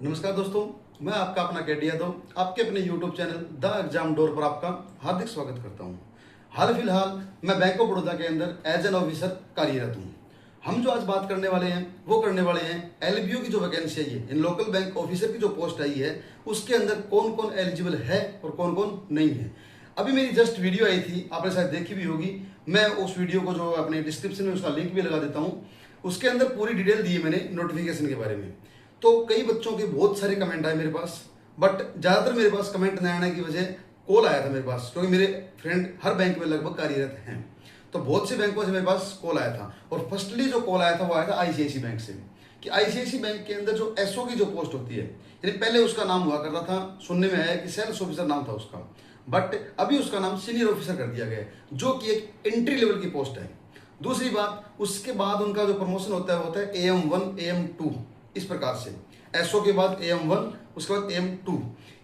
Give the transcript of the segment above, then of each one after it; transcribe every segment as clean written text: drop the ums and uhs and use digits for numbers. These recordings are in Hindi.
नमस्कार दोस्तों, मैं आपका अपना केडी यादव आपके अपने YouTube channel the exam door पर आपका हार्दिक स्वागत करता हूं। हाल फिलहाल मैं बैंक ऑफ बड़ौदा के अंदर एज एन ऑफिसर कार्यरत हूं। हम जो आज बात करने वाले हैं वो करने वाले हैं LBO की जो वैकेंसी आई है, इन लोकल बैंक ऑफिसर की जो पोस्ट आई है उसके अंदर कौन कौन एलिजिबल है और कौन कौन नहीं है। अभी मेरी जस्ट वीडियो आई थी, आपने शायद देखी भी होगी। मैं उस वीडियो को जो अपने डिस्क्रिप्शन में उसका लिंक भी लगा देता हूँ। उसके अंदर पूरी डिटेल दी है मैंने नोटिफिकेशन के बारे में। तो कई बच्चों के बहुत सारे कमेंट आए मेरे पास, बट ज़्यादातर मेरे पास कमेंट न आने की वजह कॉल आया था मेरे पास, क्योंकि मेरे फ्रेंड हर बैंक में लगभग कार्यरत हैं। तो बहुत से बैंकों से मेरे पास कॉल आया था और फर्स्टली जो कॉल आया था वो आया था ICICI बैंक से कि ICICI बैंक के अंदर जो SO की जो पोस्ट होती है, यानी पहले उसका नाम हुआ करता था, सुनने में आया कि सेल्स ऑफिसर नाम था उसका, बट अभी उसका नाम सीनियर ऑफिसर कर दिया गया है, जो कि एक एंट्री लेवल की पोस्ट है। दूसरी बात, उसके बाद उनका जो प्रमोशन होता है वो होता है AM1 AM2 इस प्रकार से। SO के बाद AM1, उसके बाद AM2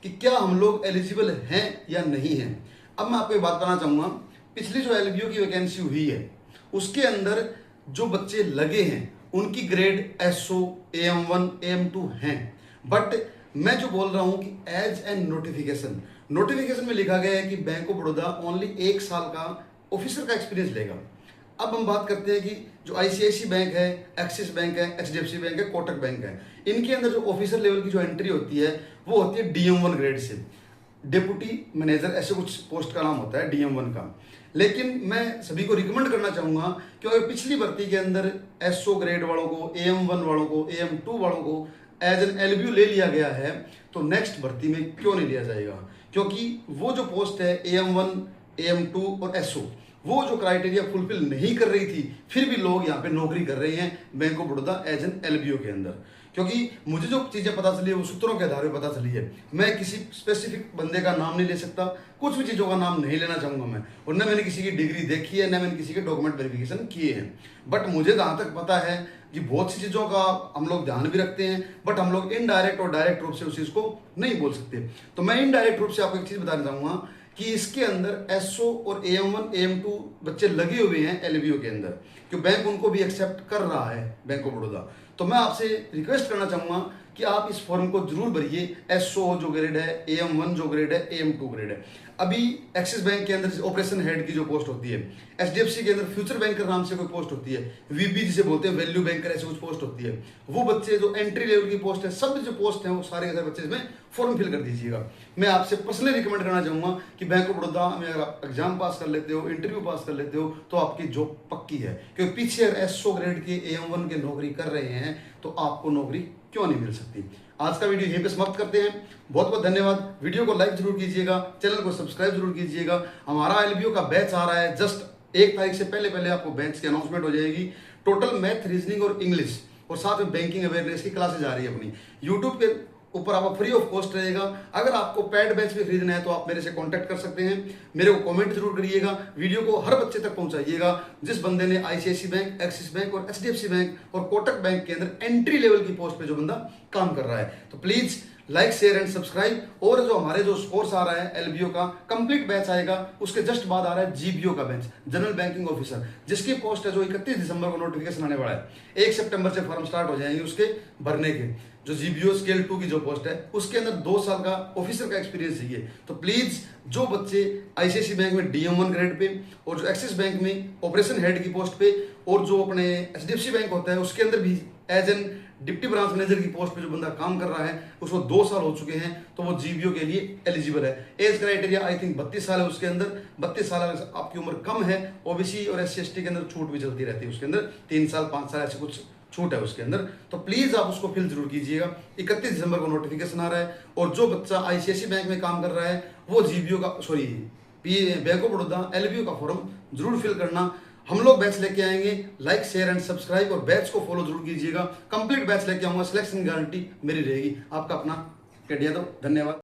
कि क्या हम लोग एलिजिबल हैं या नहीं हैं। अब मैं आपको एक बात बताना चाहूँगा, पिछली जो LBO की वैकेंसी हुई है उसके अंदर जो बच्चे लगे हैं उनकी ग्रेड SO AM1 AM2 हैं, बट मैं जो बोल रहा हूँ कि एज एन नोटिफिकेशन में लिखा गया है कि बैंक ऑफ बड़ौदा ओनली 1 साल का ऑफिसर का एक्सपीरियंस लेगा। अब हम बात करते हैं कि जो ICICI बैंक है, एक्सिस बैंक है, HDFC बैंक है, कोटक बैंक है, इनके अंदर जो ऑफिसर लेवल की जो एंट्री होती है वो होती है DM1 ग्रेड से। डिप्टी मैनेजर ऐसे कुछ पोस्ट का नाम होता है DM1 का। लेकिन मैं सभी को रिकमेंड करना चाहूँगा क्योंकि पिछली भर्ती के अंदर SO ग्रेड वालों को, AM1 वालों को, AM2 वालों को एज एन LBO ले लिया गया है, तो नेक्स्ट भर्ती में क्यों नहीं लिया जाएगा? क्योंकि वो जो पोस्ट है AM1, AM2 और SO, वो जो क्राइटेरिया फुलफिल नहीं कर रही थी, फिर भी लोग यहाँ पे नौकरी कर रहे हैं Bank of Baroda as an LBO के अंदर। क्योंकि मुझे जो चीज़ें पता चली है वो सूत्रों के आधार पर पता चली है। मैं किसी स्पेसिफिक बंदे का नाम नहीं ले सकता, कुछ भी चीज़ों का नाम नहीं लेना चाहूँगा मैं, और न मैंने किसी की डिग्री देखी है, न मैंने किसी के डॉक्यूमेंट वेरिफिकेशन किए हैं। बट मुझे जहाँ तक पता है कि बहुत सी चीज़ों का हम लोग ध्यान भी रखते हैं, बट हम लोग इनडायरेक्ट और डायरेक्ट रूप से उस चीज़ को नहीं बोल सकते। तो मैं इनडायरेक्ट रूप से आपको एक चीज़ बताना चाहूँगा कि इसके अंदर SO और AM1 AM2 बच्चे लगे हुए हैं LBO के अंदर, कि बैंक उनको भी एक्सेप्ट कर रहा है बैंक ऑफ बड़ौदा। तो मैं आपसे रिक्वेस्ट करना चाहूँगा कि आप इस फॉर्म को जरूर भरिए। SO जो ग्रेड है, AM1 जो ग्रेड है, AM2 ग्रेड है। अभी एक्सिस बैंक के अंदर ऑपरेशन हेड की जो पोस्ट होती है, HDFC के अंदर फ्यूचर बैंकर नाम से कोई पोस्ट होती है, VB जिसे बोलते हैं वैल्यू बैंकर, ऐसे कुछ पोस्ट होती है। वो बच्चे जो एंट्री लेवल की पोस्ट है, सब जो पोस्ट हैं वो सारे के सारे बच्चे इसमें फॉर्म फिल कर दीजिएगा। मैं आपसे पर्सनली रिकमेंड करना चाहूँगा कि बैंक ऑफ बड़ौदा में अगर आप एग्जाम पास कर लेते हो, इंटरव्यू पास कर लेते हो, तो आपकी जॉब पक्की है। क्योंकि पीछे अगर SO ग्रेड के AM1 के नौकरी कर रहे हैं तो आपको नौकरी क्यों नहीं मिल सकती। आज का वीडियो यहीं पे समाप्त करते हैं। बहुत बहुत धन्यवाद। वीडियो को लाइक जरूर कीजिएगा, चैनल को सब्सक्राइब जरूर कीजिएगा। हमारा LBO का बैच आ रहा है, जस्ट 1 तारीख से पहले आपको बैच की अनाउंसमेंट हो जाएगी। टोटल मैथ, रीजनिंग और इंग्लिश और साथ में बैंकिंग अवेयरनेस की क्लासेज आ रही है अपनी यूट्यूब के ऊपर, आपको फ्री ऑफ कॉस्ट रहेगा। अगर आपको पैड बैच भी खरीदना है तो आप मेरे से कांटेक्ट कर सकते हैं। मेरे को कमेंट जरूर करिएगा, वीडियो को हर बच्चे तक पहुंचाइएगा जिस बंदे ने ICICI बैंक, एक्सिस बैंक और HDFC बैंक और कोटक बैंक के अंदर एंट्री लेवल की पोस्ट पे जो बंदा काम कर रहा है। तो please like, share and subscribe. और जो हमारे जो कोर्स आ रहा है LBO का कंप्लीट बैच आएगा, उसके जस्ट बाद आ रहा है GBO का बैच, जनरल बैंकिंग ऑफिसर, जिसकी पोस्ट है जो 31 दिसंबर को नोटिफिकेशन आने वाला है। 1 सितंबर से फॉर्म स्टार्ट हो जाएंगे उसके भरने के। जो GBO स्केल 2 की जो पोस्ट है उसके अंदर 2 साल का ऑफिसर का एक्सपीरियंस चाहिए। तो प्लीज जो बच्चे ICICI बैंक में DM1 ग्रेड पे और जो एक्सिस बैंक में ऑपरेशन हेड की पोस्ट पे और जो अपने HDFC बैंक होता है उसके अंदर भी as a deputy branch manager की पोस्ट पे जो बंदा काम कर रहा है, उसको 2 साल हो चुके हैं, तो वो GBO के लिए एलिजिबल है। एज क्राइटेरिया आई थिंक 32 साल है उसके अंदर। 32 साल अगर आपकी उम्र कम है, OBC और SC ST के अंदर छूट भी चलती रहती है उसके अंदर, 3 साल 5 साल ऐसे कुछ छूट है उसके अंदर। तो प्लीज आप उसको फिल जरूर कीजिएगा। 31 दिसंबर को नोटिफिकेशन आ रहा है और जो बच्चा ICICI बैंक में काम कर रहा है वो GBO का बैंक ऑफ बड़ौदा LBO का फॉर्म जरूर फिल करना। हम लोग बैच लेके आएंगे। लाइक, शेयर एंड सब्सक्राइब और बैच को फॉलो जरूर कीजिएगा। कंप्लीट बैच लेके आऊंगा, सिलेक्शन गारंटी मेरी रहेगी। आपका अपना केडी यादव, धन्यवाद।